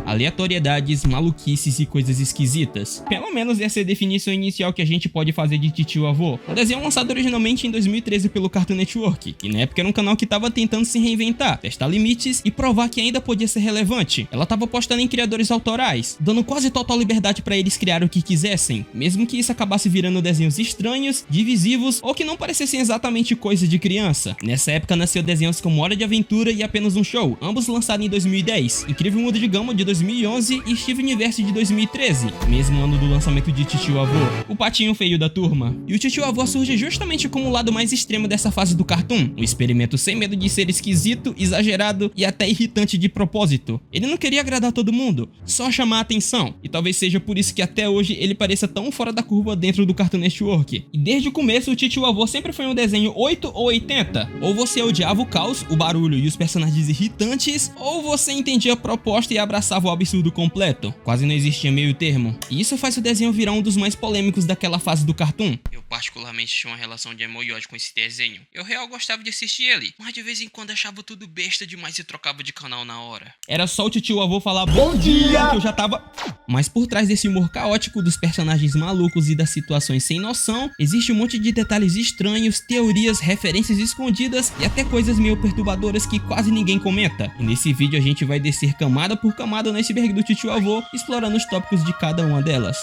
aleatoriedades, maluquices e coisas esquisitas. Pelo menos essa é a definição inicial que a gente pode fazer de Titio Avô. O desenho lançado originalmente em 2013 pelo Cartoon Network, e na época era um canal que tava tentando se reinventar, testar limites e provar que ainda podia ser relevante. Ela tava apostando em criadores autorais, dando quase total liberdade pra eles criar o que quisessem, mesmo que isso acabasse virando desenhos estranhos, divisivos ou que não parecessem exatamente coisa de criança. Nessa época nasceu desenhos como Hora de Aventura e Apenas um Show, ambos lançados em 2010, Incrível Mundo de Gumball de 2011 e Steven Universe de 2013, mesmo ano do lançamento de Titio Avô, o patinho feio da turma. E o Titio Avô surge justamente como o lado mais extremo dessa fase do cartoon, um experimento sem medo de ser esquisito, exagerado e até irritante de propósito. Ele não queria agradar todo mundo, só chamar a atenção, e talvez seja por isso que até hoje ele pareça tão fora da curva dentro do Cartoon Network. E desde o começo o Titio Avô sempre foi um desenho 8 ou 80, ou você odiava o caos, o barulho e os personagens irritantes, ou você entendia a proposta e abraçava o absurdo completo. Quase não existia meio termo, e isso faz o desenho virar um dos mais polêmicos daquela fase do cartoon. Eu particularmente tinha uma relação de amor e ódio com esse desenho. Eu real gostava de assistir ele, mas de vez em quando achava tudo besta demais e trocava de canal na hora. Era só o Titio Avô falar bom dia que eu já tava... Mas por trás desse humor caótico, dos personagens malucos e das situações sem noção, existe um monte de detalhes estranhos, teorias, referências escondidas e até coisas meio perturbadoras que quase ninguém comenta. E nesse vídeo a gente vai descer camada por camada no iceberg do Titio Avô, explorando os tópicos de cada uma delas.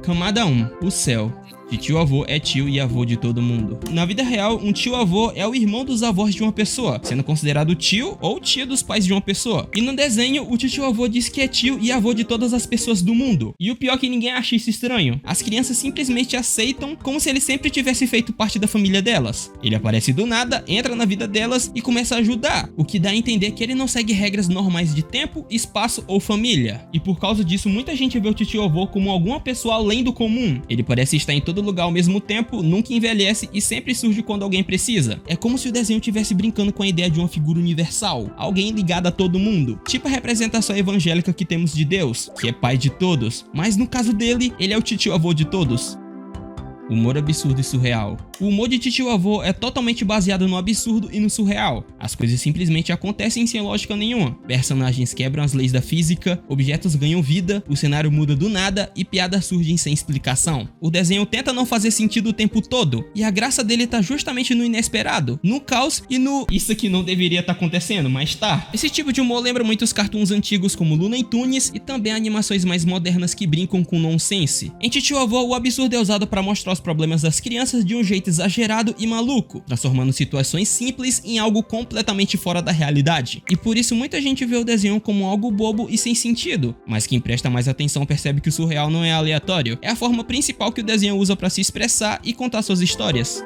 Camada 1. O céu. Titio Avô é tio e avô de todo mundo. Na vida real, um tio avô é o irmão dos avós de uma pessoa, sendo considerado tio ou tia dos pais de uma pessoa. E no desenho, o titio avô diz que é tio e avô de todas as pessoas do mundo. E o pior é que ninguém acha isso estranho. As crianças simplesmente aceitam como se ele sempre tivesse feito parte da família delas. Ele aparece do nada, entra na vida delas e começa a ajudar, o que dá a entender que ele não segue regras normais de tempo, espaço ou família. E por causa disso, muita gente vê o titio avô como alguma pessoa além do comum. Ele parece estar em todo lugar ao mesmo tempo, nunca envelhece e sempre surge quando alguém precisa. É como se o desenho estivesse brincando com a ideia de uma figura universal, alguém ligado a todo mundo, tipo a representação evangélica que temos de Deus, que é pai de todos, mas no caso dele, ele é o titio avô de todos. Humor absurdo e surreal. O humor de Titio Avô é totalmente baseado no absurdo e no surreal. As coisas simplesmente acontecem sem lógica nenhuma. Personagens quebram as leis da física, objetos ganham vida, o cenário muda do nada e piadas surgem sem explicação. O desenho tenta não fazer sentido o tempo todo, e a graça dele tá justamente no inesperado, no caos e no isso aqui não deveria estar acontecendo, mas tá. Esse tipo de humor lembra muito os cartoons antigos como Looney Tunes e também animações mais modernas que brincam com nonsense. Em Titio Avô, o absurdo é usado para mostrar os problemas das crianças de um jeito exagerado e maluco, transformando situações simples em algo completamente fora da realidade. E por isso muita gente vê o desenho como algo bobo e sem sentido, mas quem presta mais atenção percebe que o surreal não é aleatório, é a forma principal que o desenho usa para se expressar e contar suas histórias.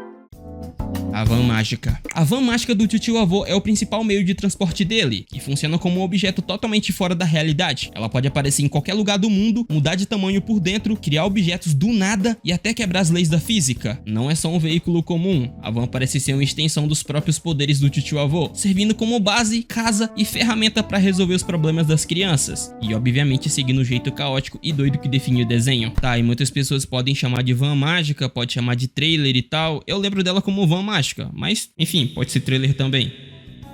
A van mágica. A van mágica do Titio Avô é o principal meio de transporte dele, e funciona como um objeto totalmente fora da realidade. Ela pode aparecer em qualquer lugar do mundo, mudar de tamanho por dentro, criar objetos do nada e até quebrar as leis da física. Não é só um veículo comum, a van parece ser uma extensão dos próprios poderes do Titio Avô, servindo como base, casa e ferramenta para resolver os problemas das crianças. E obviamente seguindo o jeito caótico e doido que define o desenho. Tá, e muitas pessoas podem chamar de van mágica, pode chamar de trailer e tal, eu lembro dela como van mágica. Mas, enfim, pode ser trailer também.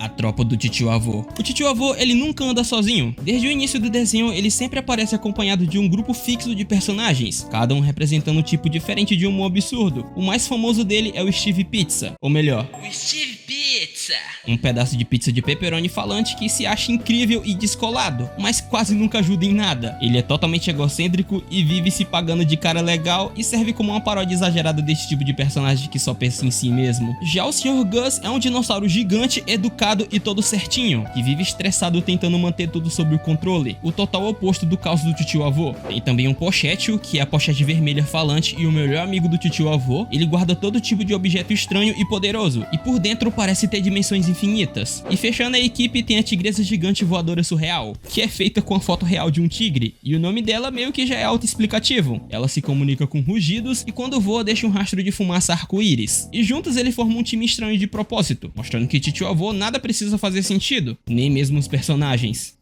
A tropa do Titio Avô. O Titio Avô, ele nunca anda sozinho. Desde o início do desenho, ele sempre aparece acompanhado de um grupo fixo de personagens, cada um representando um tipo diferente de humor absurdo. O mais famoso dele é o Steve Pizza, ou melhor, o Steve Pizza, um pedaço de pizza de pepperoni falante que se acha incrível e descolado, mas quase nunca ajuda em nada. Ele é totalmente egocêntrico e vive se pagando de cara legal e serve como uma paródia exagerada desse tipo de personagem que só pensa em si mesmo. Já o Sr. Gus é um dinossauro gigante, educado e todo certinho, que vive estressado tentando manter tudo sob o controle, o total oposto do caos do Titio Avô. Tem também um Pochetio, que é a pochete vermelha falante e o melhor amigo do Titio Avô. Ele guarda todo tipo de objeto estranho e poderoso, e por dentro parece ter dimensões infinitas. E fechando a equipe tem a tigresa gigante voadora surreal, que é feita com a foto real de um tigre, e o nome dela meio que já é autoexplicativo. Ela se comunica com rugidos e quando voa deixa um rastro de fumaça arco-íris. E juntos eles formam um time estranho de propósito, mostrando que Titio Avô nada precisa fazer sentido, nem mesmo os personagens.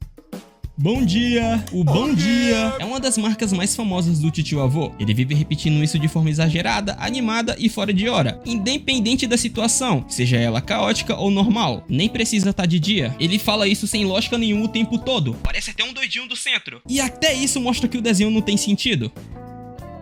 Bom dia, o bom dia é uma das marcas mais famosas do titio avô. Ele vive repetindo isso de forma exagerada, animada e fora de hora, independente da situação, seja ela caótica ou normal. Nem precisa estar de dia. Ele fala isso sem lógica nenhuma o tempo todo. Parece até um doidinho do centro. E até isso mostra que o desenho não tem sentido.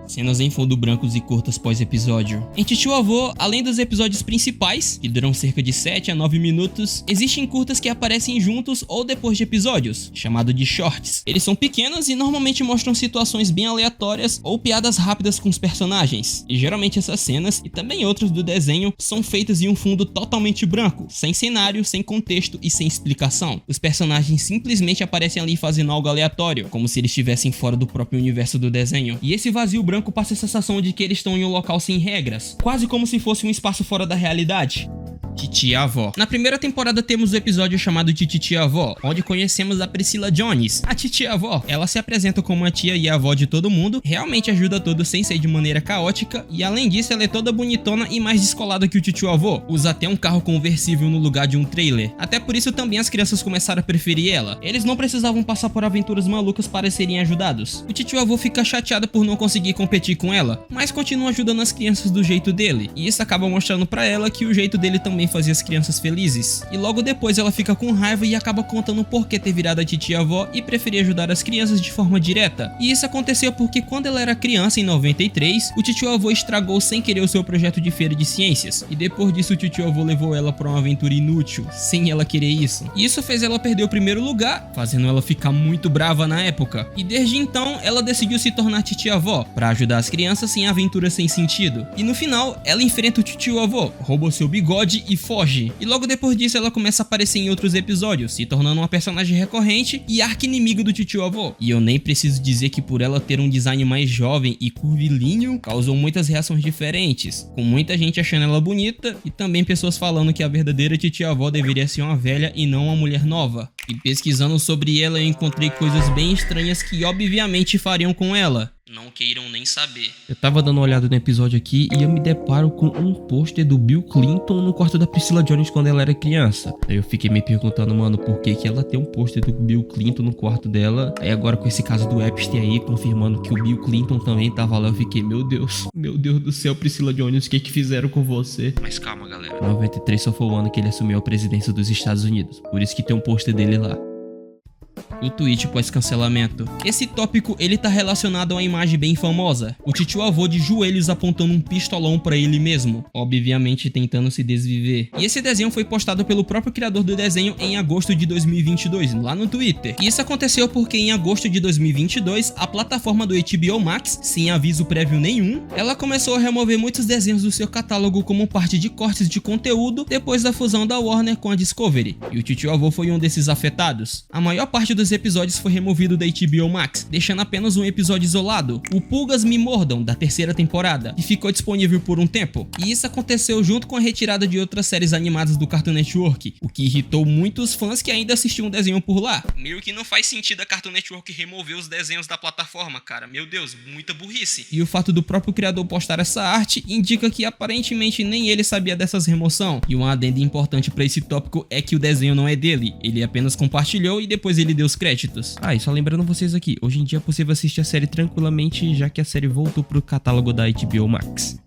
Cenas em fundo brancos e curtas pós-episódio. Em Titio Avô, além dos episódios principais, que duram cerca de 7 a 9 minutos, existem curtas que aparecem juntos ou depois de episódios, chamado de shorts. Eles são pequenos e normalmente mostram situações bem aleatórias ou piadas rápidas com os personagens. E geralmente essas cenas, e também outras do desenho, são feitas em um fundo totalmente branco, sem cenário, sem contexto e sem explicação. Os personagens simplesmente aparecem ali fazendo algo aleatório, como se eles estivessem fora do próprio universo do desenho. E esse vazio branco passa a sensação de que eles estão em um local sem regras, quase como se fosse um espaço fora da realidade. Titia Avó. Na primeira temporada temos o episódio chamado de Titia Avó, onde conhecemos a Priscilla Jones. A Titia Avó, ela se apresenta como a tia e a avó de todo mundo, realmente ajuda todos sem ser de maneira caótica, e além disso ela é toda bonitona e mais descolada que o Titio Avô. Usa até um carro conversível no lugar de um trailer. Até por isso também as crianças começaram a preferir ela. Eles não precisavam passar por aventuras malucas para serem ajudados. O Titio Avô fica chateado por não conseguir competir com ela, mas continua ajudando as crianças do jeito dele, e isso acaba mostrando pra ela que o jeito dele também fazia as crianças felizes. E logo depois ela fica com raiva e acaba contando por que ter virado a titia avó e preferia ajudar as crianças de forma direta. E isso aconteceu porque quando ela era criança, em 93, o titio avô estragou sem querer o seu projeto de feira de ciências. E depois disso o titio avô levou ela pra uma aventura inútil, sem ela querer isso. E isso fez ela perder o primeiro lugar, fazendo ela ficar muito brava na época. E desde então ela decidiu se tornar titia avó, pra ajudar as crianças em aventuras sem sentido. E no final, ela enfrenta o titio avô, rouba seu bigode e foge. E logo depois disso ela começa a aparecer em outros episódios, se tornando uma personagem recorrente e arqui-inimigo do titio avô. E eu nem preciso dizer que por ela ter um design mais jovem e curvilíneo, causou muitas reações diferentes, com muita gente achando ela bonita e também pessoas falando que a verdadeira titia avó deveria ser uma velha e não uma mulher nova. E pesquisando sobre ela eu encontrei coisas bem estranhas que obviamente fariam com ela. Não queiram nem saber. Eu tava dando uma olhada no episódio aqui e eu me deparo com um pôster do Bill Clinton no quarto da Priscilla Jones quando ela era criança. Aí eu fiquei me perguntando, mano, por que ela tem um pôster do Bill Clinton no quarto dela? Aí agora com esse caso do Epstein aí, confirmando que o Bill Clinton também tava lá, eu fiquei, meu Deus do céu, Priscilla Jones, o que fizeram com você? Mas calma, galera. 93 só foi o ano que ele assumiu a presidência dos Estados Unidos, por isso que tem um pôster dele lá. O tweet pós-cancelamento. Esse tópico ele tá relacionado a uma imagem bem famosa, o titio avô de joelhos apontando um pistolão pra ele mesmo, obviamente tentando se desviver. E esse desenho foi postado pelo próprio criador do desenho em agosto de 2022, lá no Twitter. E isso aconteceu porque em agosto de 2022, a plataforma do HBO Max, sem aviso prévio nenhum, ela começou a remover muitos desenhos do seu catálogo como parte de cortes de conteúdo depois da fusão da Warner com a Discovery. E o titio avô foi um desses afetados. A maior parte dos episódios foi removido da HBO Max, deixando apenas um episódio isolado, o Pulgas Me Mordam, da terceira temporada, que ficou disponível por um tempo. E isso aconteceu junto com a retirada de outras séries animadas do Cartoon Network, o que irritou muitos fãs que ainda assistiam o desenho por lá. Meio que não faz sentido a Cartoon Network remover os desenhos da plataforma, cara. Meu Deus, muita burrice. E o fato do próprio criador postar essa arte indica que aparentemente nem ele sabia dessas remoção. E uma adenda importante para esse tópico é que o desenho não é dele, ele apenas compartilhou e depois ele deu os créditos. E só lembrando vocês aqui, hoje em dia é possível assistir a série tranquilamente, já que a série voltou pro catálogo da HBO Max.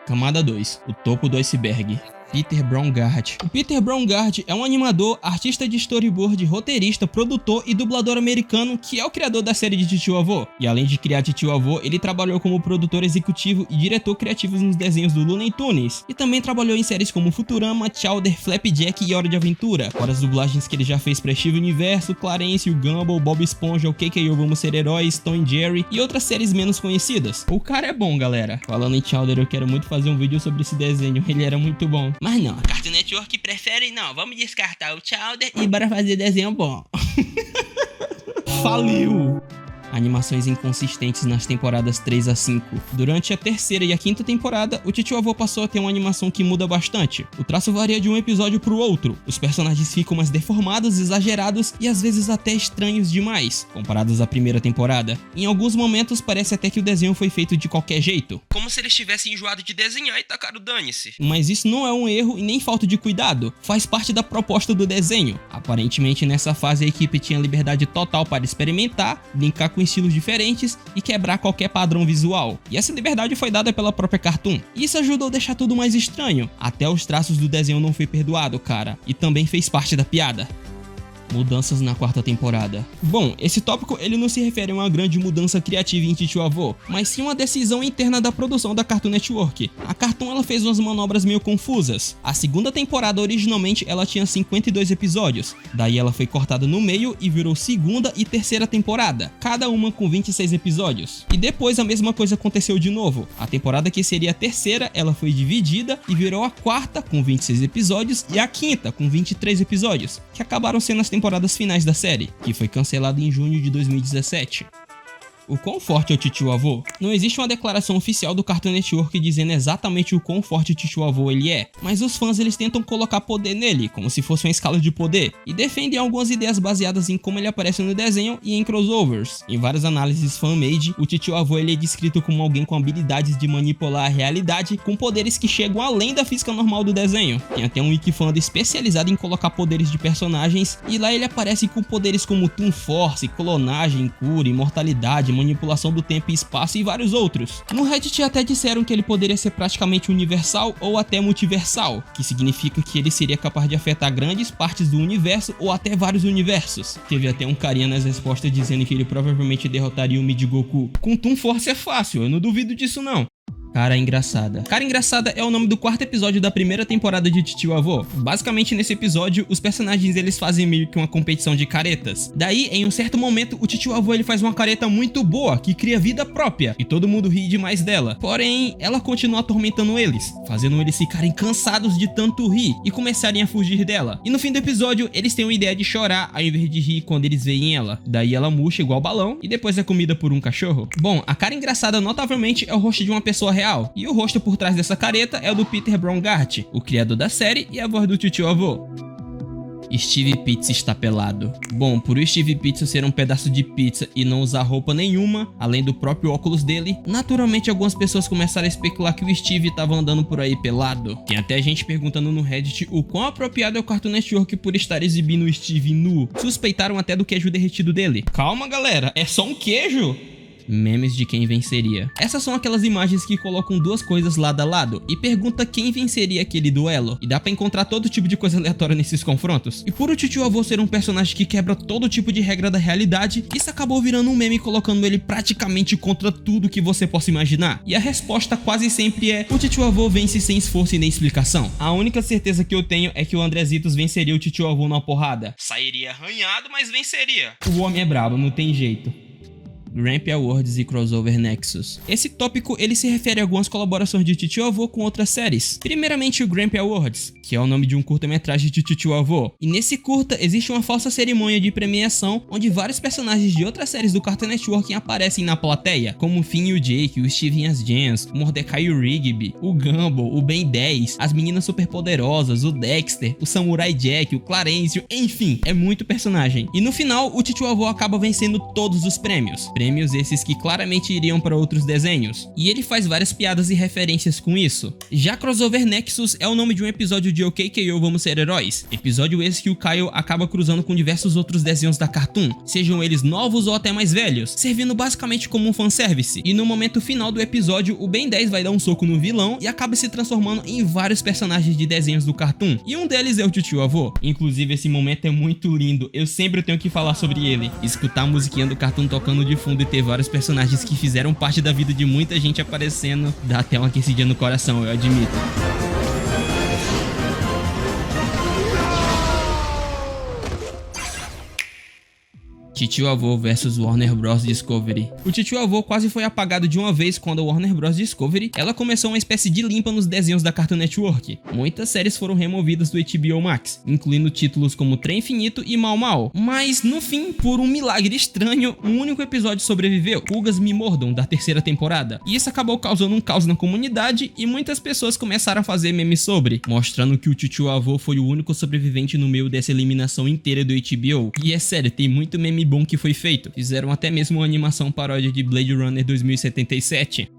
Camada 2, o topo do iceberg. Peter Braungart. O Peter Braungart é um animador, artista de storyboard, roteirista, produtor e dublador americano que é o criador da série de Titio Avô. E além de criar Titio Avô, ele trabalhou como produtor executivo e diretor criativo nos desenhos do Looney Tunes. E também trabalhou em séries como Futurama, Chowder, Flapjack e Hora de Aventura. Fora as dublagens que ele já fez para Steven Universo, Clarence, o Gumball, Bob Esponja, o KKO Vamos Ser Heróis, Tom e Jerry e outras séries menos conhecidas. O cara é bom, galera. Falando em Chowder, eu quero muito fazer um vídeo sobre esse desenho, ele era muito bom. Mas não, a Cartoon Network prefere não, vamos descartar o Chowder e bora fazer desenho bom. Faliu! Animações inconsistentes nas temporadas 3 a 5. Durante a terceira e a quinta temporada, o Titio Avô passou a ter uma animação que muda bastante. O traço varia de um episódio pro outro, os personagens ficam mais deformados, exagerados e às vezes até estranhos demais, comparados à primeira temporada. Em alguns momentos parece até que o desenho foi feito de qualquer jeito, como se eles tivessem enjoado de desenhar e tacaram dane-se. Mas isso não é um erro e nem falta de cuidado, faz parte da proposta do desenho. Aparentemente nessa fase a equipe tinha liberdade total para experimentar, brincar com estilos diferentes e quebrar qualquer padrão visual. E essa liberdade foi dada pela própria Cartoon. E isso ajudou a deixar tudo mais estranho. Até os traços do desenho não foi perdoado, cara. E também fez parte da piada. Mudanças na quarta temporada. Bom, esse tópico ele não se refere a uma grande mudança criativa em Titio Avô, mas sim uma decisão interna da produção da Cartoon Network. A Cartoon ela fez umas manobras meio confusas. A segunda temporada originalmente ela tinha 52 episódios, daí ela foi cortada no meio e virou segunda e terceira temporada, cada uma com 26 episódios. E depois a mesma coisa aconteceu de novo. A temporada que seria a terceira ela foi dividida e virou a quarta com 26 episódios e a quinta com 23 episódios, que acabaram sendo as temporadas finais da série, que foi cancelada em junho de 2017. O quão forte é o Titio Avô? Não existe uma declaração oficial do Cartoon Network dizendo exatamente o quão forte o Titio Avô ele é, mas os fãs eles tentam colocar poder nele, como se fosse uma escala de poder, e defendem algumas ideias baseadas em como ele aparece no desenho e em crossovers. Em várias análises fan-made, o Titio Avô ele é descrito como alguém com habilidades de manipular a realidade com poderes que chegam além da física normal do desenho. Tem até um wikifandom especializado em colocar poderes de personagens, e lá ele aparece com poderes como Toon Force, clonagem, cura, imortalidade, manipulação do tempo e espaço e vários outros. No Reddit até disseram que ele poderia ser praticamente universal ou até multiversal, que significa que ele seria capaz de afetar grandes partes do universo ou até vários universos. Teve até um carinha nas respostas dizendo que ele provavelmente derrotaria o Mid-Goku. Com Toon Force é fácil, eu não duvido disso não. Cara Engraçada. Cara Engraçada é o nome do quarto episódio da primeira temporada de Titio Avô. Basicamente nesse episódio, os personagens eles fazem meio que uma competição de caretas. Daí, em um certo momento, o Titio Avô ele faz uma careta muito boa, que cria vida própria, e todo mundo ri demais dela. Porém, ela continua atormentando eles, fazendo eles ficarem cansados de tanto rir e começarem a fugir dela. E no fim do episódio, eles têm uma ideia de chorar ao invés de rir quando eles veem ela. Daí ela murcha igual balão e depois é comida por um cachorro. Bom, a Cara Engraçada notavelmente é o rosto de uma pessoa real. E o rosto por trás dessa careta é o do Peter Braungart, o criador da série e a voz do Titio Avô. Steve Pizza está pelado. Bom, por o Steve Pizza ser um pedaço de pizza e não usar roupa nenhuma, além do próprio óculos dele, naturalmente algumas pessoas começaram a especular que o Steve estava andando por aí pelado. Tem até gente perguntando no Reddit o quão apropriado é o Cartoon Network por estar exibindo o Steve nu. Suspeitaram até do queijo derretido dele. Calma galera, é só um queijo? Memes de quem venceria. Essas são aquelas imagens que colocam duas coisas lado a lado e pergunta quem venceria aquele duelo. E dá pra encontrar todo tipo de coisa aleatória nesses confrontos. E por o Titio Avô ser um personagem que quebra todo tipo de regra da realidade, isso acabou virando um meme colocando ele praticamente contra tudo que você possa imaginar. E a resposta quase sempre é: o Titio Avô vence sem esforço e nem explicação. A única certeza que eu tenho é que o Andrezitos venceria o Titio Avô na porrada. Sairia arranhado, mas venceria. O homem é brabo, não tem jeito. Gramp Awards e Crossover Nexus. Esse tópico ele se refere a algumas colaborações de Titio Avô com outras séries. Primeiramente o Gramp Awards, que é o nome de um curta-metragem de Titio Avô. E nesse curta existe uma falsa cerimônia de premiação onde vários personagens de outras séries do Cartoon Network aparecem na plateia, como o Finn e o Jake, o Steven e as Jans, o Mordecai e o Rigby, o Gumball, o Ben 10, as meninas superpoderosas, o Dexter, o Samurai Jack, o Clarencio, enfim, é muito personagem. E no final o Titio Avô acaba vencendo todos os prêmios. Prêmios esses que claramente iriam para outros desenhos. E ele faz várias piadas e referências com isso. Já Crossover Nexus é o nome de um episódio de OKKO Vamos Ser Heróis. Episódio esse que o Kyle acaba cruzando com diversos outros desenhos da Cartoon, sejam eles novos ou até mais velhos, servindo basicamente como um fanservice. E no momento final do episódio, o Ben 10 vai dar um soco no vilão e acaba se transformando em vários personagens de desenhos do Cartoon. E um deles é o Titio Avô. Inclusive esse momento é muito lindo, eu sempre tenho que falar sobre ele. Escutar a musiquinha do Cartoon tocando de fundo e ter vários personagens que fizeram parte da vida de muita gente aparecendo, dá até uma aquecidinha no coração, eu admito. Titio Avô vs Warner Bros Discovery. O Titio Avô quase foi apagado de uma vez quando a Warner Bros Discovery ela começou uma espécie de limpa nos desenhos da Cartoon Network. Muitas séries foram removidas do HBO Max, incluindo títulos como Trem Infinito e Mau Mau. Mas no fim, por um milagre estranho, um único episódio sobreviveu, Pulgas Me Mordam, da terceira temporada. E isso acabou causando um caos na comunidade e muitas pessoas começaram a fazer memes sobre, mostrando que o Titio Avô foi o único sobrevivente no meio dessa eliminação inteira do HBO. E é sério, tem muito meme bom que foi feito. Fizeram até mesmo uma animação paródia de Blade Runner 2077.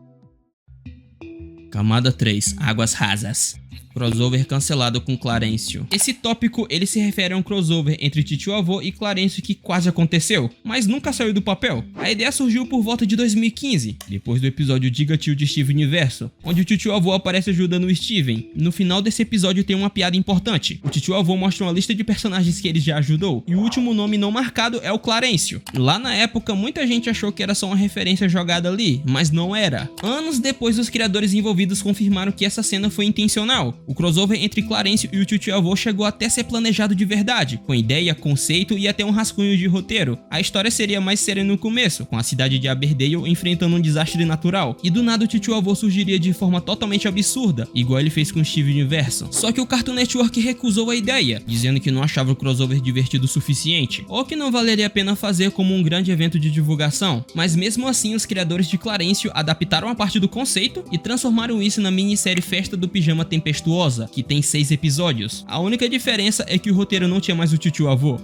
Camada 3, Águas Rasas. Crossover cancelado com Clarencio. Esse tópico ele se refere a um crossover entre Titio Avô e Clarencio que quase aconteceu, mas nunca saiu do papel. A ideia surgiu por volta de 2015, depois do episódio Diga Tio de Steven Universo, onde o Titio Avô aparece ajudando o Steven. No final desse episódio tem uma piada importante. O Titio Avô mostra uma lista de personagens que ele já ajudou, e o último nome não marcado é o Clarencio. Lá na época, muita gente achou que era só uma referência jogada ali, mas não era. Anos depois, os criadores envolvidos confirmaram que essa cena foi intencional. O crossover entre Clarencio e o Titio Avô chegou até a ser planejado de verdade, com ideia, conceito e até um rascunho de roteiro. A história seria mais séria no começo, com a cidade de Aberdale enfrentando um desastre natural, e do nada o Titio Avô surgiria de forma totalmente absurda, igual ele fez com Steven Universo. Só que o Cartoon Network recusou a ideia, dizendo que não achava o crossover divertido o suficiente, ou que não valeria a pena fazer como um grande evento de divulgação. Mas mesmo assim, os criadores de Clarencio adaptaram a parte do conceito e transformaram isso na minissérie Festa do Pijama Tempestuosa, que tem 6 episódios. A única diferença é que o roteiro não tinha mais o Titio Avô.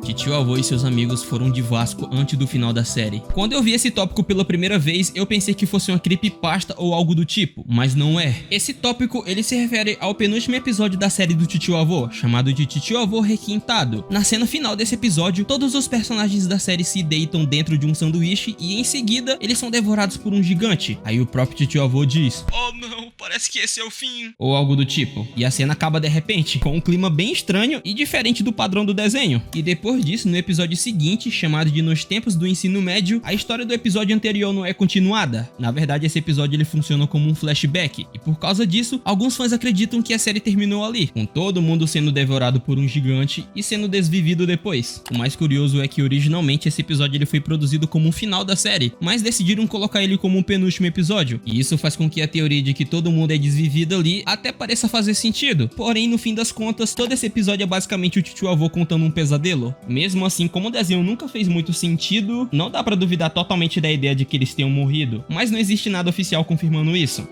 Titio Avô e seus amigos foram de Vasco antes do final da série. Quando eu vi esse tópico pela primeira vez, eu pensei que fosse uma creepypasta ou algo do tipo, mas não é. Esse tópico ele se refere ao penúltimo episódio da série do Titio Avô, chamado de Titio Avô Requintado. Na cena final desse episódio, todos os personagens da série se deitam dentro de um sanduíche e em seguida eles são devorados por um gigante. Aí o próprio Titio Avô diz: "Oh não, parece que esse é o fim", ou algo do tipo. E a cena acaba de repente, com um clima bem estranho e diferente do padrão do desenho. E depois disso, no episódio seguinte, chamado de Nos Tempos do Ensino Médio, a história do episódio anterior não é continuada. Na verdade, esse episódio ele funciona como um flashback, e por causa disso, alguns fãs acreditam que a série terminou ali, com todo mundo sendo devorado por um gigante e sendo desvivido depois. O mais curioso é que originalmente esse episódio ele foi produzido como um final da série, mas decidiram colocar ele como um penúltimo episódio, e isso faz com que a teoria de que todo mundo é desvivido ali até pareça fazer sentido. Porém, no fim das contas, todo esse episódio é basicamente o Titio Avô contando um pesadelo. Mesmo assim, como o desenho nunca fez muito sentido, não dá pra duvidar totalmente da ideia de que eles tenham morrido, mas não existe nada oficial confirmando isso.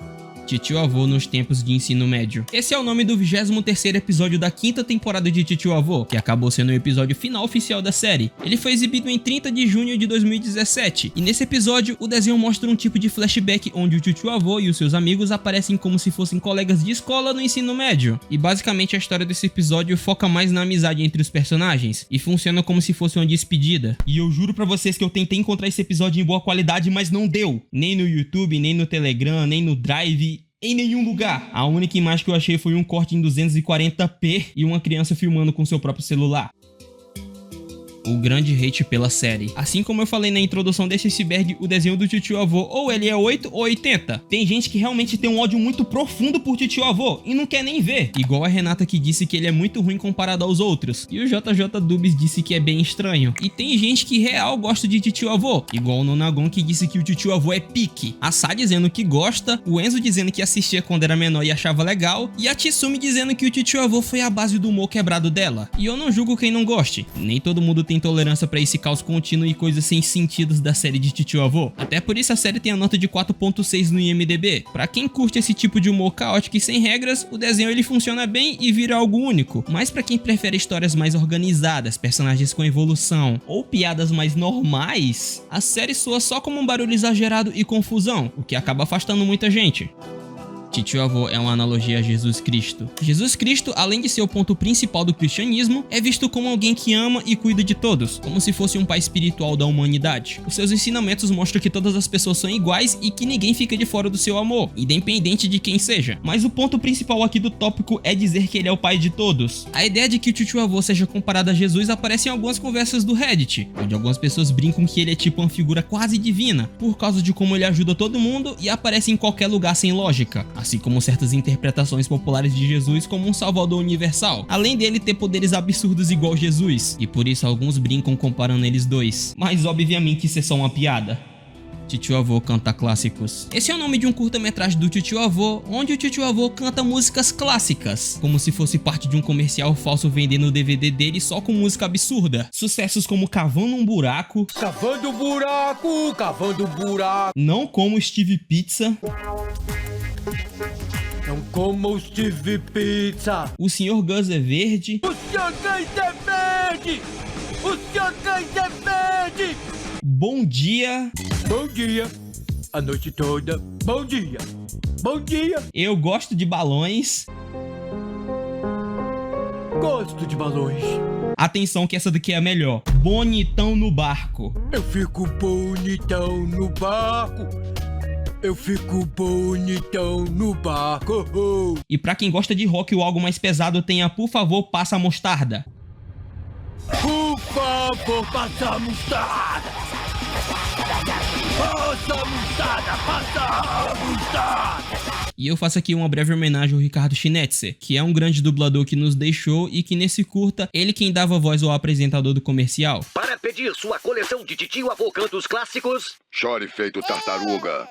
Titio Avô nos tempos de ensino médio. Esse é o nome do 23º episódio da 5ª temporada de Titio Avô, que acabou sendo o episódio final oficial da série. Ele foi exibido em 30 de junho de 2017, e nesse episódio o desenho mostra um tipo de flashback onde o Titio Avô e os seus amigos aparecem como se fossem colegas de escola no ensino médio. E basicamente a história desse episódio foca mais na amizade entre os personagens, e funciona como se fosse uma despedida. E eu juro pra vocês que eu tentei encontrar esse episódio em boa qualidade, mas não deu. Nem no YouTube, nem no Telegram, nem no Drive, em nenhum lugar. A única imagem que eu achei foi um corte em 240p e uma criança filmando com seu próprio celular. O grande hate pela série. Assim como eu falei na introdução desse iceberg, o desenho do Titio Avô ou ele é 8 ou 80. Tem gente que realmente tem um ódio muito profundo por Titio Avô e não quer nem ver. Igual a Renata que disse que ele é muito ruim comparado aos outros. E o JJ Dubs disse que é bem estranho. E tem gente que real gosta de Titio Avô. Igual o Nonagon que disse que o Titio Avô é pique. A Sá dizendo que gosta. O Enzo dizendo que assistia quando era menor e achava legal. E a Tsumi dizendo que o Titio Avô foi a base do humor quebrado dela. E eu não julgo quem não goste. Nem todo mundo tem tolerância pra esse caos contínuo e coisas sem sentidos da série de Titio Avô. Até por isso a série tem a nota de 4.6 no IMDb. Pra quem curte esse tipo de humor caótico e sem regras, o desenho ele funciona bem e vira algo único. Mas pra quem prefere histórias mais organizadas, personagens com evolução ou piadas mais normais, a série soa só como um barulho exagerado e confusão, o que acaba afastando muita gente. Titio Avô é uma analogia a Jesus Cristo. Jesus Cristo, além de ser o ponto principal do cristianismo, é visto como alguém que ama e cuida de todos, como se fosse um pai espiritual da humanidade. Os seus ensinamentos mostram que todas as pessoas são iguais e que ninguém fica de fora do seu amor, independente de quem seja. Mas o ponto principal aqui do tópico é dizer que ele é o pai de todos. A ideia de que o Titio Avô seja comparado a Jesus aparece em algumas conversas do Reddit, onde algumas pessoas brincam que ele é tipo uma figura quase divina, por causa de como ele ajuda todo mundo e aparece em qualquer lugar sem lógica. Assim como certas interpretações populares de Jesus como um salvador universal, além dele ter poderes absurdos igual Jesus, e por isso alguns brincam comparando eles dois, mas obviamente isso é só uma piada. Titio Avô canta clássicos. Esse é o nome de um curta-metragem do Titio Avô, onde o Titio Avô canta músicas clássicas, como se fosse parte de um comercial falso vendendo o DVD dele só com música absurda. Sucessos como Cavando um Buraco, Cavando buraco, cavando buraco. Não Como Steve Pizza, Não como o Steve Pizza. O Sr. Gus é Verde, O Sr. Gus é verde. O Sr. Gus é verde. Bom Dia, Bom dia. A noite toda. Bom dia. Bom dia. Eu gosto de balões. Gosto de balões. Atenção que essa daqui é a melhor. Bonitão no barco. Eu fico bonitão no barco. Eu fico bonitão no barco. E pra quem gosta de rock ou algo mais pesado, tem a Por Favor, Passa a Mostarda. Por favor, passa a mostarda. Passa a mostarda, passa a mostarda. E eu faço aqui uma breve homenagem ao Ricardo Schnetzer, que é um grande dublador que nos deixou e que nesse curta, ele quem dava voz ao apresentador do comercial. Para pedir sua coleção de Titio Avô cantos clássicos, Chore feito tartaruga.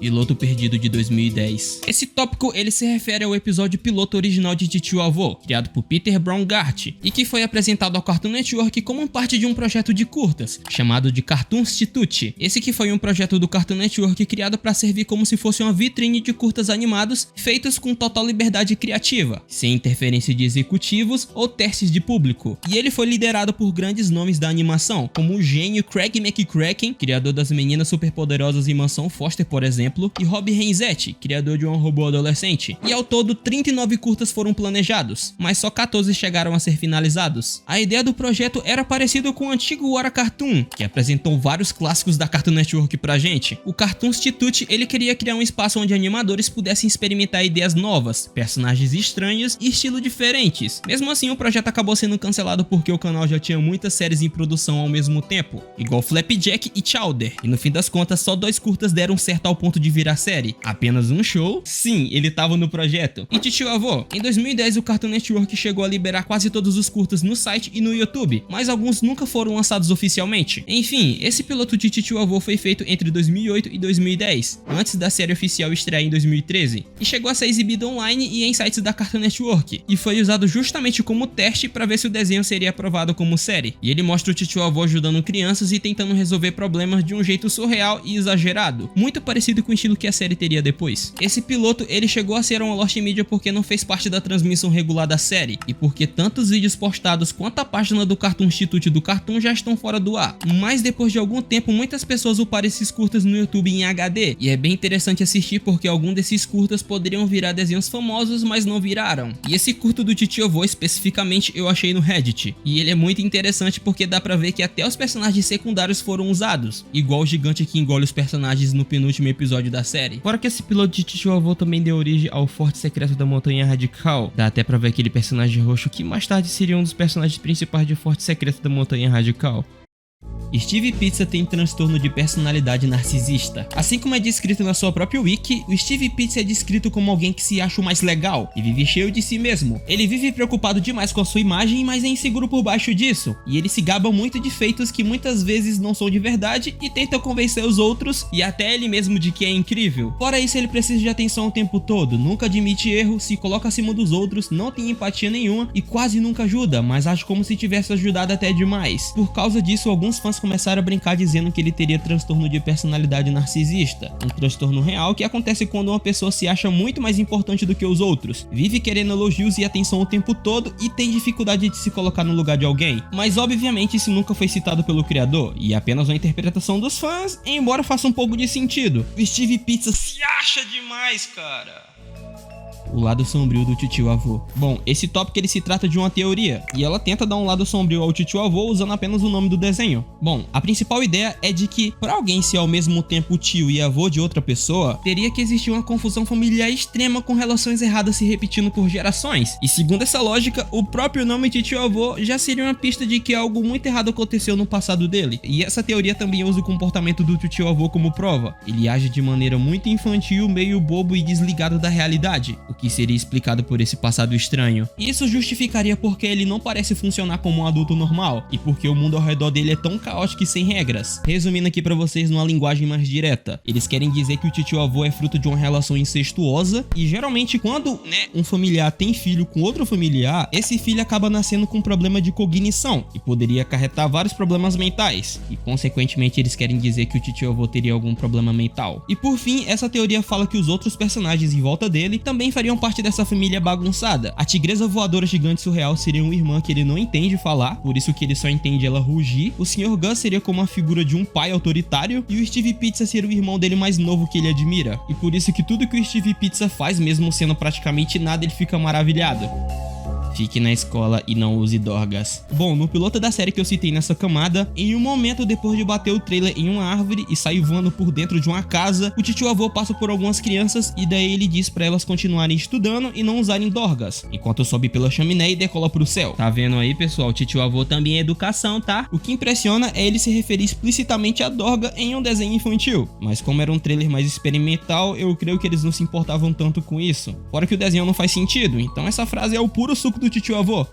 Piloto Perdido de 2010. Esse tópico ele se refere ao episódio piloto original de Titio Avô, criado por Peter Braungart, e que foi apresentado ao Cartoon Network como parte de um projeto de curtas, chamado de Cartoon Institute. Esse que foi um projeto do Cartoon Network criado para servir como se fosse uma vitrine de curtas animados feitos com total liberdade criativa, sem interferência de executivos ou testes de público. E ele foi liderado por grandes nomes da animação, como o gênio Craig McCracken, criador das Meninas Superpoderosas e Mansão Foster, por exemplo, e Rob Renzetti, criador de Um Robô Adolescente. E ao todo, 39 curtas foram planejados, mas só 14 chegaram a ser finalizados. A ideia do projeto era parecida com o antigo Ora Cartoon, que apresentou vários clássicos da Cartoon Network pra gente. O Cartoon Institute, ele queria criar um espaço onde animadores pudessem experimentar ideias novas, personagens estranhos e estilos diferentes. Mesmo assim, o projeto acabou sendo cancelado porque o canal já tinha muitas séries em produção ao mesmo tempo, igual Flapjack e Chowder. E no fim das contas, só 2 curtas deram certo ao ponto de virar série. Apenas um show? Sim, ele tava no projeto. E Titio Avô? Em 2010, o Cartoon Network chegou a liberar quase todos os curtas no site e no YouTube, mas alguns nunca foram lançados oficialmente. Enfim, esse piloto de Titio Avô foi feito entre 2008 e 2010, antes da série oficial estrear em 2013, e chegou a ser exibido online e em sites da Cartoon Network, e foi usado justamente como teste para ver se o desenho seria aprovado como série. E ele mostra o Titio Avô ajudando crianças e tentando resolver problemas de um jeito surreal e exagerado, muito parecido com o estilo que a série teria depois. Esse piloto ele chegou a ser uma lost media porque não fez parte da transmissão regular da série, e porque tanto os vídeos postados quanto a página do Cartoon Institute do Cartoon já estão fora do ar. Mas depois de algum tempo, muitas pessoas uparam esses curtas no YouTube em HD, e é bem interessante assistir porque algum desses curtas poderiam virar desenhos famosos, mas não viraram. E esse curto do Titio Avô especificamente eu achei no Reddit, e ele é muito interessante porque dá pra ver que até os personagens secundários foram usados, igual o gigante que engole os personagens no penúltimo episódio da série. Fora que esse piloto de Titio Avô também deu origem ao Forte Secreto da Montanha Radical. Dá até pra ver aquele personagem roxo que mais tarde seria um dos personagens principais de Forte Secreto da Montanha Radical. Steve Pizza tem transtorno de personalidade narcisista. Assim como é descrito na sua própria wiki, o Steve Pizza é descrito como alguém que se acha o mais legal e vive cheio de si mesmo. Ele vive preocupado demais com a sua imagem, mas é inseguro por baixo disso. E ele se gaba muito de feitos que muitas vezes não são de verdade e tenta convencer os outros e até ele mesmo de que é incrível. Fora isso, ele precisa de atenção o tempo todo, nunca admite erro, se coloca acima dos outros, não tem empatia nenhuma e quase nunca ajuda, mas age como se tivesse ajudado até demais. Por causa disso, alguns fãs começaram a brincar dizendo que ele teria transtorno de personalidade narcisista, um transtorno real que acontece quando uma pessoa se acha muito mais importante do que os outros, vive querendo elogios e atenção o tempo todo e tem dificuldade de se colocar no lugar de alguém. Mas obviamente isso nunca foi citado pelo criador e é apenas uma interpretação dos fãs, embora faça um pouco de sentido. O Steve Pizza se acha demais, cara. O lado sombrio do Titio Avô. Bom, esse tópico ele se trata de uma teoria, e ela tenta dar um lado sombrio ao Titio Avô usando apenas o nome do desenho. Bom, a principal ideia é de que, para alguém ser ao mesmo tempo tio e avô de outra pessoa, teria que existir uma confusão familiar extrema com relações erradas se repetindo por gerações. E segundo essa lógica, o próprio nome Titio Avô já seria uma pista de que algo muito errado aconteceu no passado dele. E essa teoria também usa o comportamento do Titio Avô como prova. Ele age de maneira muito infantil, meio bobo e desligado da realidade, o que seria explicado por esse passado estranho. Isso justificaria porque ele não parece funcionar como um adulto normal, e porque o mundo ao redor dele é tão caótico e sem regras. Resumindo aqui pra vocês numa linguagem mais direta, eles querem dizer que o Titio Avô é fruto de uma relação incestuosa, e geralmente quando, um familiar tem filho com outro familiar, esse filho acaba nascendo com um problema de cognição, e poderia acarretar vários problemas mentais, e consequentemente eles querem dizer que o Titio Avô teria algum problema mental. E por fim, essa teoria fala que os outros personagens em volta dele também fariam fariam parte dessa família bagunçada. A tigresa voadora gigante surreal seria uma irmã que ele não entende falar, por isso que ele só entende ela rugir. O Sr. Gus seria como a figura de um pai autoritário, e o Steve Pizza seria o irmão dele mais novo que ele admira. E por isso que tudo que o Steve Pizza faz, mesmo sendo praticamente nada, ele fica maravilhado. Fique na escola e não use dorgas. Bom, no piloto da série que eu citei nessa camada, em um momento depois de bater o trailer em uma árvore e sair voando por dentro de uma casa, o titio avô passa por algumas crianças e daí ele diz pra elas continuarem estudando e não usarem dorgas, enquanto sobe pela chaminé e decola pro céu. Tá vendo aí, pessoal? O titio avô também é educação, tá? O que impressiona é ele se referir explicitamente a dorga em um desenho infantil, mas como era um trailer mais experimental, eu creio que eles não se importavam tanto com isso. Fora que o desenho não faz sentido, então essa frase é o puro suco do titio avô.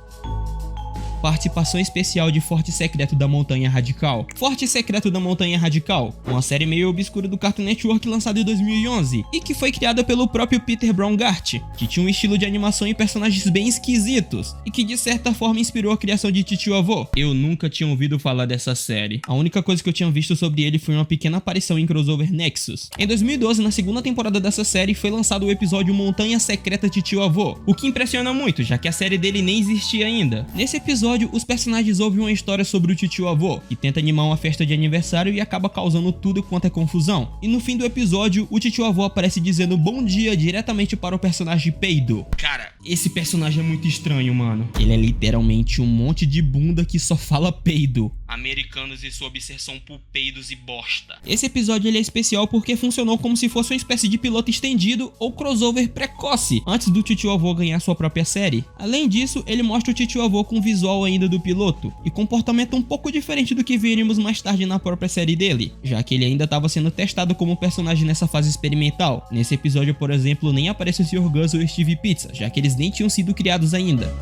Participação especial de Forte Secreto da Montanha Radical. Forte Secreto da Montanha Radical, uma série meio obscura do Cartoon Network lançada em 2011 e que foi criada pelo próprio Peter Braungart, que tinha um estilo de animação e personagens bem esquisitos e que de certa forma inspirou a criação de Titio Avô. Eu nunca tinha ouvido falar dessa série. A única coisa que eu tinha visto sobre ele foi uma pequena aparição em Crossover Nexus. Em 2012, na segunda temporada dessa série, foi lançado o episódio Montanha Secreta Titio Avô, o que impressiona muito, já que a série dele nem existia ainda. Nesse episódio, os personagens ouvem uma história sobre o titio avô, que tenta animar uma festa de aniversário e acaba causando tudo quanto é confusão. E no fim do episódio, o titio avô aparece dizendo bom dia diretamente para o personagem Peido. Cara, esse personagem é muito estranho, mano. Ele é literalmente um monte de bunda que só fala peido. Americanos e sua obsessão por peidos e bosta. Esse episódio ele é especial porque funcionou como se fosse uma espécie de piloto estendido ou crossover precoce, antes do titio avô ganhar sua própria série. Além disso, ele mostra o titio avô com visual ainda do piloto, e comportamento um pouco diferente do que veríamos mais tarde na própria série dele, já que ele ainda estava sendo testado como personagem nessa fase experimental. Nesse episódio, por exemplo, nem aparece o Sr. Gus ou o Steve Pizza, já que eles nem tinham sido criados ainda.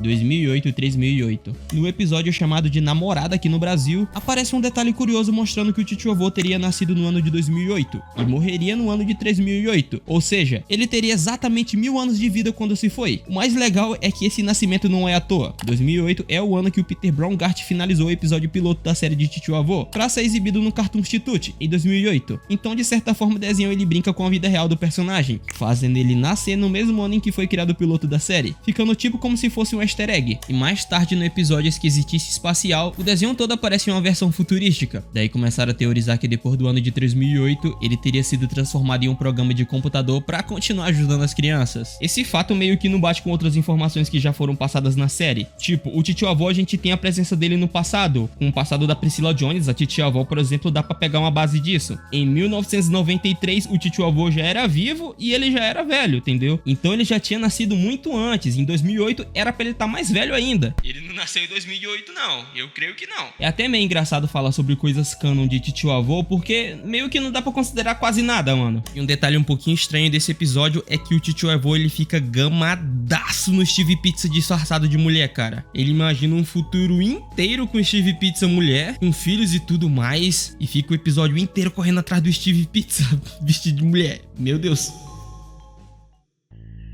2008-3008. No episódio chamado de Namorada aqui no Brasil, aparece um detalhe curioso mostrando que o titio avô teria nascido no ano de 2008 e morreria no ano de 3008, ou seja, ele teria exatamente 1000 anos de vida quando se foi. O mais legal é que esse nascimento não é à toa. 2008 é o ano que o Peter Braungart finalizou o episódio piloto da série de Titio Avô para ser exibido no Cartoon Institute em 2008. Então, de certa forma, o desenho ele brinca com a vida real do personagem, fazendo ele nascer no mesmo ano em que foi criado o piloto da série, ficando tipo como se fosse um easter egg. E mais tarde no episódio Esquisitice Espacial, o desenho todo aparece em uma versão futurística. Daí começaram a teorizar que depois do ano de 3008 ele teria sido transformado em um programa de computador para continuar ajudando as crianças. Esse fato meio que não bate com outras informações que já foram passadas na série. Tipo, o titio avô a gente tem a presença dele no passado. Com o passado da Priscilla Jones, a titio avó, por exemplo, dá pra pegar uma base disso. Em 1993 o titio avô já era vivo e ele já era velho, entendeu? Então ele já tinha nascido muito antes. Em 2008 era pra ele estar mais velho ainda. Ele não nasceu em 2008 não, eu creio que não. É até meio engraçado falar sobre coisas canon de titio avô, porque meio que não dá pra considerar quase nada, mano. E um detalhe um pouquinho estranho desse episódio é que o titio avô ele fica gamadaço no Steve Pizza disfarçado de mulher, cara. Ele imagina um futuro inteiro com o Steve Pizza mulher, com filhos e tudo mais, e fica o episódio inteiro correndo atrás do Steve Pizza vestido de mulher. Meu Deus.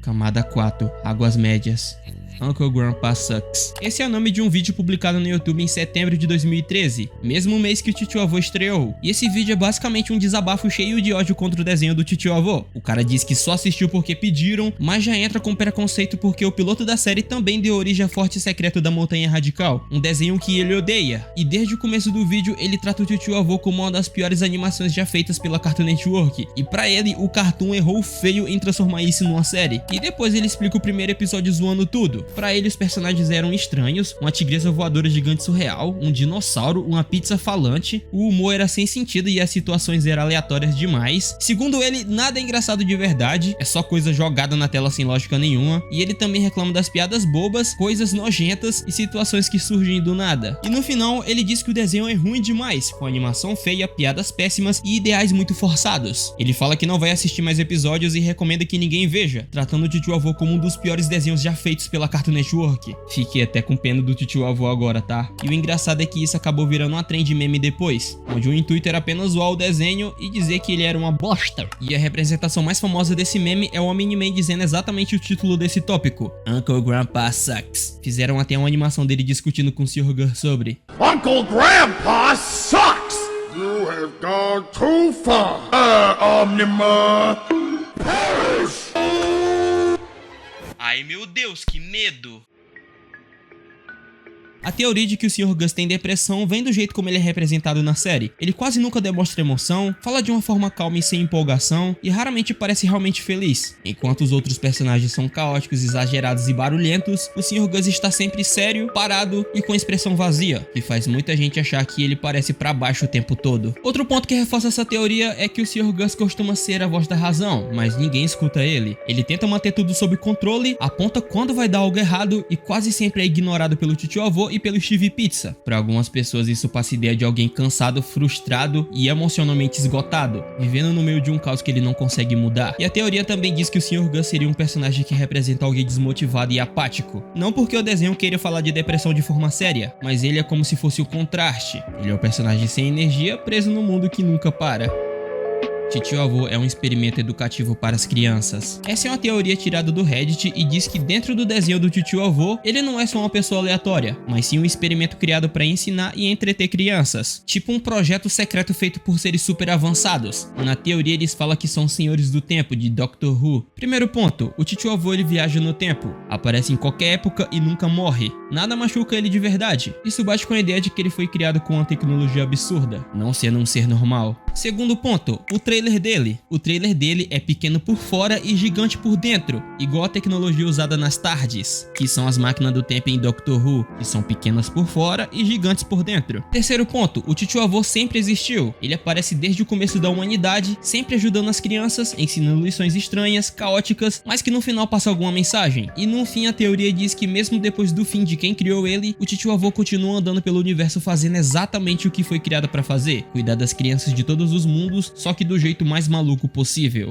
Camada 4, Águas Médias. Uncle Grandpa Sucks. Esse é o nome de um vídeo publicado no YouTube em setembro de 2013, mesmo mês que o titio avô estreou. E esse vídeo é basicamente um desabafo cheio de ódio contra o desenho do titio avô. O cara diz que só assistiu porque pediram, mas já entra com preconceito porque o piloto da série também deu origem a Forte Secreto da Montanha Radical, um desenho que ele odeia. E desde o começo do vídeo ele trata o titio avô como uma das piores animações já feitas pela Cartoon Network. E pra ele, o Cartoon errou feio em transformar isso numa série. E depois ele explica o primeiro episódio zoando tudo. Pra ele, os personagens eram estranhos, uma tigresa voadora gigante surreal, um dinossauro, uma pizza falante, o humor era sem sentido e as situações eram aleatórias demais. Segundo ele, nada é engraçado de verdade, é só coisa jogada na tela sem lógica nenhuma, e ele também reclama das piadas bobas, coisas nojentas e situações que surgem do nada. E no final, ele diz que o desenho é ruim demais, com animação feia, piadas péssimas e ideais muito forçados. Ele fala que não vai assistir mais episódios e recomenda que ninguém veja, tratando o titio avô como um dos piores desenhos já feitos pela Cartoon Network. Fiquei até com pena do titio avô agora, tá? E o engraçado é que isso acabou virando uma trend meme depois, onde o intuito era apenas zoar o desenho e dizer que ele era uma bosta. E a representação mais famosa desse meme é o Omni-Man dizendo exatamente o título desse tópico, Uncle Grandpa Sucks. Fizeram até uma animação dele discutindo com o Sr. Gus sobre Uncle Grandpa sucks! You have gone too far. Omni-Man, perish! Ai meu Deus, que medo! A teoria de que o Sr. Gus tem depressão vem do jeito como ele é representado na série. Ele quase nunca demonstra emoção, fala de uma forma calma e sem empolgação, e raramente parece realmente feliz. Enquanto os outros personagens são caóticos, exagerados e barulhentos, o Sr. Gus está sempre sério, parado e com expressão vazia, que faz muita gente achar que ele parece pra baixo o tempo todo. Outro ponto que reforça essa teoria é que o Sr. Gus costuma ser a voz da razão, mas ninguém escuta ele. Ele tenta manter tudo sob controle, aponta quando vai dar algo errado e quase sempre é ignorado pelo tio-avô e pelo Steve Pizza. Para algumas pessoas isso passa a ideia de alguém cansado, frustrado e emocionalmente esgotado, vivendo no meio de um caos que ele não consegue mudar. E a teoria também diz que o Sr. Gus seria um personagem que representa alguém desmotivado e apático. Não porque o desenho queira falar de depressão de forma séria, mas ele é como se fosse o contraste. Ele é um personagem sem energia, preso no mundo que nunca para. Titio-avô é um experimento educativo para as crianças. Essa é uma teoria tirada do Reddit e diz que dentro do desenho do titio-avô, ele não é só uma pessoa aleatória, mas sim um experimento criado para ensinar e entreter crianças. Tipo um projeto secreto feito por seres super avançados. Na teoria eles falam que são senhores do tempo, de Doctor Who. Primeiro ponto, o titio-avô ele viaja no tempo, aparece em qualquer época e nunca morre. Nada machuca ele de verdade. Isso bate com a ideia de que ele foi criado com uma tecnologia absurda, não sendo um ser normal. Segundo ponto, o trailer dele. O trailer dele é pequeno por fora e gigante por dentro, igual a tecnologia usada nas TARDIS, que são as máquinas do tempo em Doctor Who, que são pequenas por fora e gigantes por dentro. Terceiro ponto, o titio-avô sempre existiu. Ele aparece desde o começo da humanidade, sempre ajudando as crianças, ensinando lições estranhas, caóticas, mas que no final passa alguma mensagem. E no fim a teoria diz que mesmo depois do fim de quem criou ele, o titio-avô continua andando pelo universo fazendo exatamente o que foi criado para fazer, cuidar das crianças de todos os mundos, só que do jeito mais maluco possível.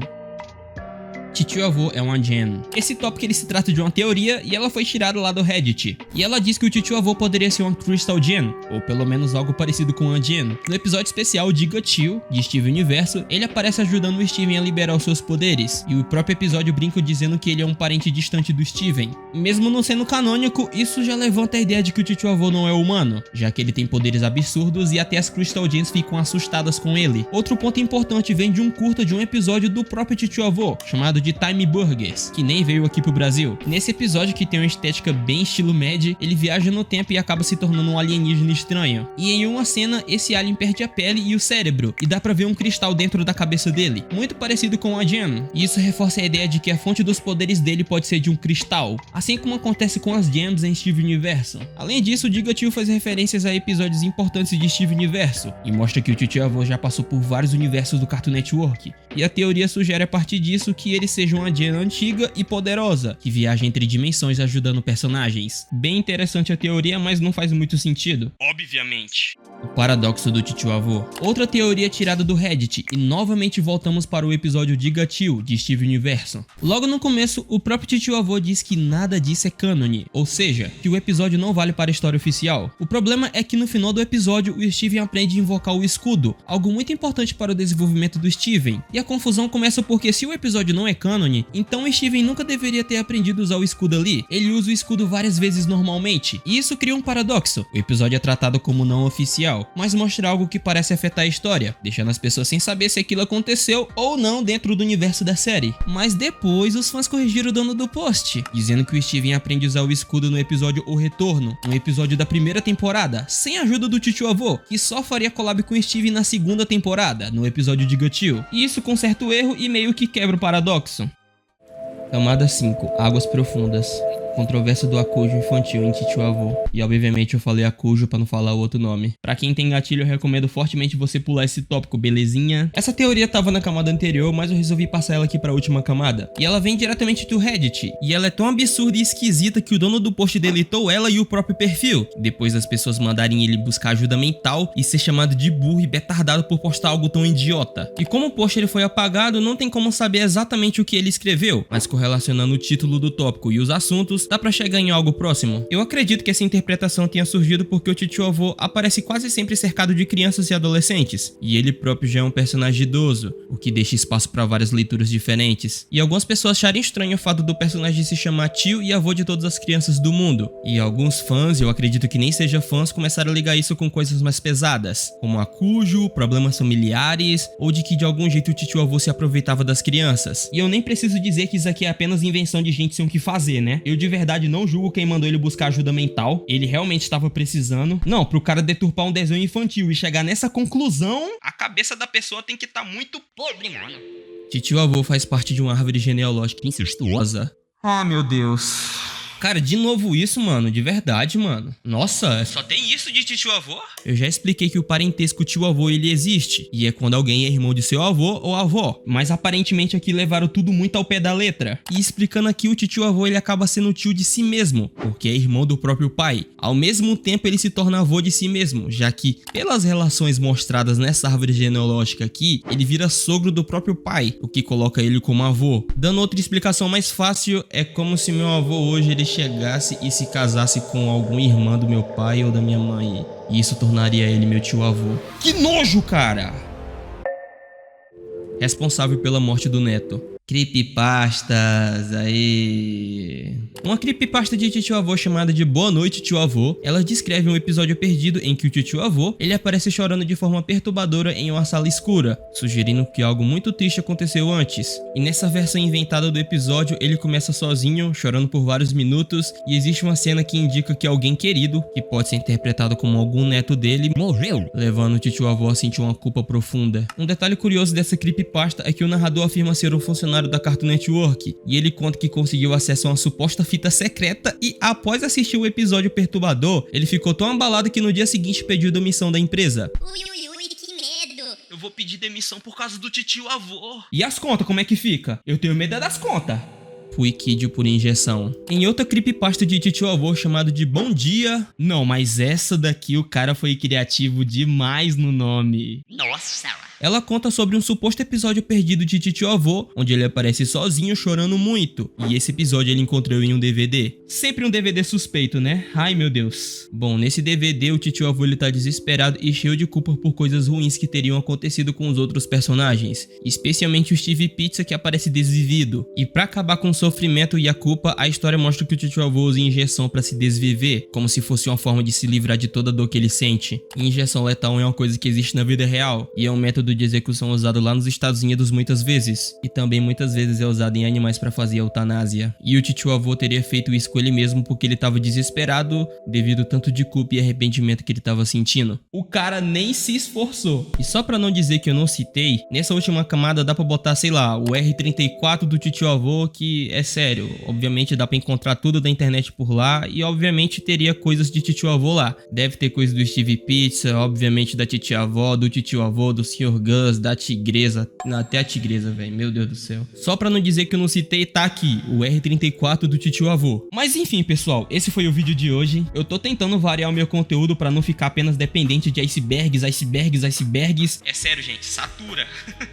Titio-avô é uma Gen. Esse tópico ele se trata de uma teoria e ela foi tirada lá do Reddit. E ela diz que o titio-avô poderia ser uma Crystal Gen, ou pelo menos algo parecido com uma Gen. No episódio especial Diga Tio, de Steven Universo, ele aparece ajudando o Steven a liberar os seus poderes. E o próprio episódio brinca dizendo que ele é um parente distante do Steven. Mesmo não sendo canônico, isso já levanta a ideia de que o titio-avô não é humano, já que ele tem poderes absurdos e até as Crystal Gens ficam assustadas com ele. Outro ponto importante vem de um curta de um episódio do próprio titio-avô, chamado de Time Burgers, que nem veio aqui pro Brasil. Nesse episódio, que tem uma estética bem estilo Mad, ele viaja no tempo e acaba se tornando um alienígena estranho. E em uma cena, esse alien perde a pele e o cérebro, e dá pra ver um cristal dentro da cabeça dele, muito parecido com a Gem. E isso reforça a ideia de que a fonte dos poderes dele pode ser de um cristal, assim como acontece com as Gems em Steven Universo. Além disso, o Diga Tio faz referências a episódios importantes de Steven Universo, e mostra que o titio-avô já passou por vários universos do Cartoon Network. E a teoria sugere a partir disso que ele seja uma Gen antiga e poderosa, que viaja entre dimensões ajudando personagens. Bem interessante a teoria, mas não faz muito sentido, obviamente. O paradoxo do titio-avô. Outra teoria tirada do Reddit, e novamente voltamos para o episódio Diga Tio, de Steven Universo. Logo no começo, o próprio titio-avô diz que nada disso é cânone, ou seja, que o episódio não vale para a história oficial. O problema é que no final do episódio, o Steven aprende a invocar o escudo, algo muito importante para o desenvolvimento do Steven. E a confusão começa porque se o episódio não é cânone, então o Steven nunca deveria ter aprendido a usar o escudo ali. Ele usa o escudo várias vezes normalmente, e isso cria um paradoxo. O episódio é tratado como não oficial, mas mostra algo que parece afetar a história, deixando as pessoas sem saber se aquilo aconteceu ou não dentro do universo da série. Mas depois os fãs corrigiram o dono do post, dizendo que o Steven aprende a usar o escudo no episódio O Retorno, um episódio da primeira temporada, sem a ajuda do titio-avô, que só faria collab com o Steven na segunda temporada, no episódio Diga Tio. E isso com certo erro e meio que quebra o paradoxo. Camada 5. Águas profundas. Controvérsia do Akujo infantil em titio-avô. E obviamente eu falei Akujo pra não falar o outro nome. Pra quem tem gatilho, eu recomendo fortemente você pular esse tópico, belezinha? Essa teoria tava na camada anterior, mas eu resolvi passar ela aqui pra última camada. E ela vem diretamente do Reddit. E ela é tão absurda e esquisita que o dono do post deletou ela e o próprio perfil, depois das pessoas mandarem ele buscar ajuda mental e ser chamado de burro e betardado por postar algo tão idiota. E como o post ele foi apagado, não tem como saber exatamente o que ele escreveu, mas correlacionando o título do tópico e os assuntos, avós, dá pra chegar em algo próximo? Eu acredito que essa interpretação tenha surgido porque o titio-avô aparece quase sempre cercado de crianças e adolescentes, e ele próprio já é um personagem idoso, o que deixa espaço pra várias leituras diferentes. E algumas pessoas acharem estranho o fato do personagem se chamar tio e avô de todas as crianças do mundo, e alguns fãs, eu acredito que nem seja fãs, começaram a ligar isso com coisas mais pesadas, como acujo, problemas familiares, ou de que de algum jeito o titio-avô se aproveitava das crianças. E eu nem preciso dizer que isso aqui é apenas invenção de gente sem o que fazer, né? Eu de verdade não julgo quem mandou ele buscar ajuda mental, ele realmente estava precisando. Não, pro cara deturpar um desenho infantil e chegar nessa conclusão, a cabeça da pessoa tem que estar muito podre, mano. Titio-avô faz parte de uma árvore genealógica incestuosa. Ah, meu Deus. Cara, de novo isso, mano, de verdade, mano. Nossa, só tem isso de tio-avô? Eu já expliquei que o parentesco tio-avô ele existe, e é quando alguém é irmão de seu avô ou avó, mas aparentemente aqui levaram tudo muito ao pé da letra. E explicando aqui, o tio-avô ele acaba sendo tio de si mesmo, porque é irmão do próprio pai. Ao mesmo tempo ele se torna avô de si mesmo, já que, pelas relações mostradas nessa árvore genealógica aqui, ele vira sogro do próprio pai, o que coloca ele como avô. Dando outra explicação mais fácil, é como se meu avô hoje ele chegasse e se casasse com algum irmão do meu pai ou da minha mãe, e isso tornaria ele meu tio-avô. Que nojo, cara! Responsável pela morte do neto. Creepypastas, aí... Uma creepypasta de titio-avô chamada de Boa Noite Tio-Avô, ela descreve um episódio perdido em que o titio-avô, ele aparece chorando de forma perturbadora em uma sala escura, sugerindo que algo muito triste aconteceu antes. E nessa versão inventada do episódio, ele começa sozinho, chorando por vários minutos, e existe uma cena que indica que alguém querido, que pode ser interpretado como algum neto dele, morreu, levando o titio-avô a sentir uma culpa profunda. Um detalhe curioso dessa creepypasta é que o narrador afirma ser um funcionário da Cartoon Network, e ele conta que conseguiu acesso a uma suposta fita secreta e após assistir o episódio perturbador, ele ficou tão abalado que no dia seguinte pediu demissão da empresa. Ui, que medo! Eu vou pedir demissão por causa do titio-avô. E as contas, como é que fica? Eu tenho medo das contas. Fuiquídeo por injeção. Em outra creepypasta de titio-avô chamado de Bom Dia... Não, mas essa daqui o cara foi criativo demais no nome. Nossa! Ela conta sobre um suposto episódio perdido de titio-avô, onde ele aparece sozinho chorando muito, e esse episódio ele encontrou em um DVD. Sempre um DVD suspeito, né? Ai meu Deus. Bom, nesse DVD o titio-avô ele tá desesperado e cheio de culpa por coisas ruins que teriam acontecido com os outros personagens, especialmente o Steve Pizza que aparece desvivido. E pra acabar com o sofrimento e a culpa, a história mostra que o titio-avô usa injeção pra se desviver, como se fosse uma forma de se livrar de toda a dor que ele sente. E injeção letal é uma coisa que existe na vida real, e é um método de execução usado lá nos Estados Unidos muitas vezes, e também muitas vezes é usado em animais para fazer eutanásia. E o titio-avô teria feito isso com ele mesmo porque ele estava desesperado devido ao tanto de culpa e arrependimento que ele estava sentindo. O cara nem se esforçou. E só para não dizer que eu não citei, nessa última camada dá para botar, sei lá, o R34 do titio-avô, que é sério, obviamente dá para encontrar tudo da internet por lá e obviamente teria coisas de titio-avô lá. Deve ter coisa do Steve Pizza, obviamente da titia-avó, do titio-avô, do Sr. Gus, da tigresa, até a tigresa, velho, meu Deus do céu. Só pra não dizer que eu não citei, tá aqui, o R34 do titio-avô. Mas enfim, pessoal, esse foi o vídeo de hoje. Eu tô tentando variar o meu conteúdo pra não ficar apenas dependente de icebergs. É sério, gente, satura.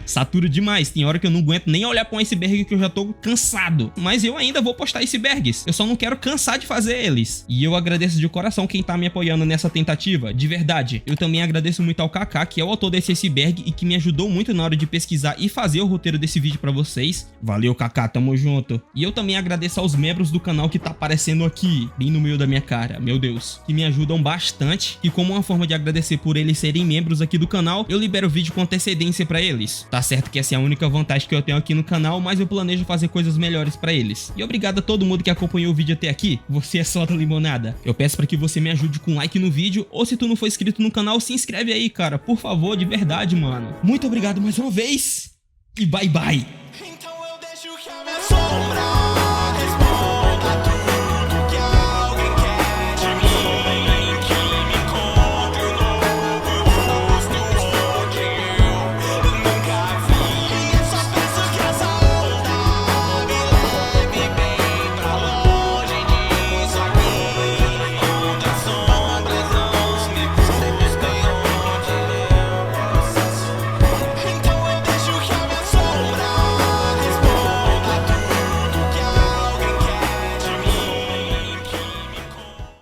Satura demais, tem hora que eu não aguento nem olhar pra um iceberg que eu já tô cansado. Mas eu ainda vou postar icebergs, eu só não quero cansar de fazer eles. E eu agradeço de coração quem tá me apoiando nessa tentativa, de verdade. Eu também agradeço muito ao Kaká, que é o autor desse iceberg e que me ajudou muito na hora de pesquisar e fazer o roteiro desse vídeo pra vocês. Valeu, Kaká, tamo junto. E eu também agradeço aos membros do canal que tá aparecendo aqui, bem no meio da minha cara, meu Deus, que me ajudam bastante. E como uma forma de agradecer por eles serem membros aqui do canal, eu libero o vídeo com antecedência pra eles. Tá certo que essa é a única vantagem que eu tenho aqui no canal, mas eu planejo fazer coisas melhores pra eles. E obrigado a todo mundo que acompanhou o vídeo até aqui, você é só da limonada. Eu peço pra que você me ajude com um like no vídeo, ou se tu não for inscrito no canal, se inscreve aí, cara, por favor, de verdade, mano. Muito obrigado mais uma vez e bye bye.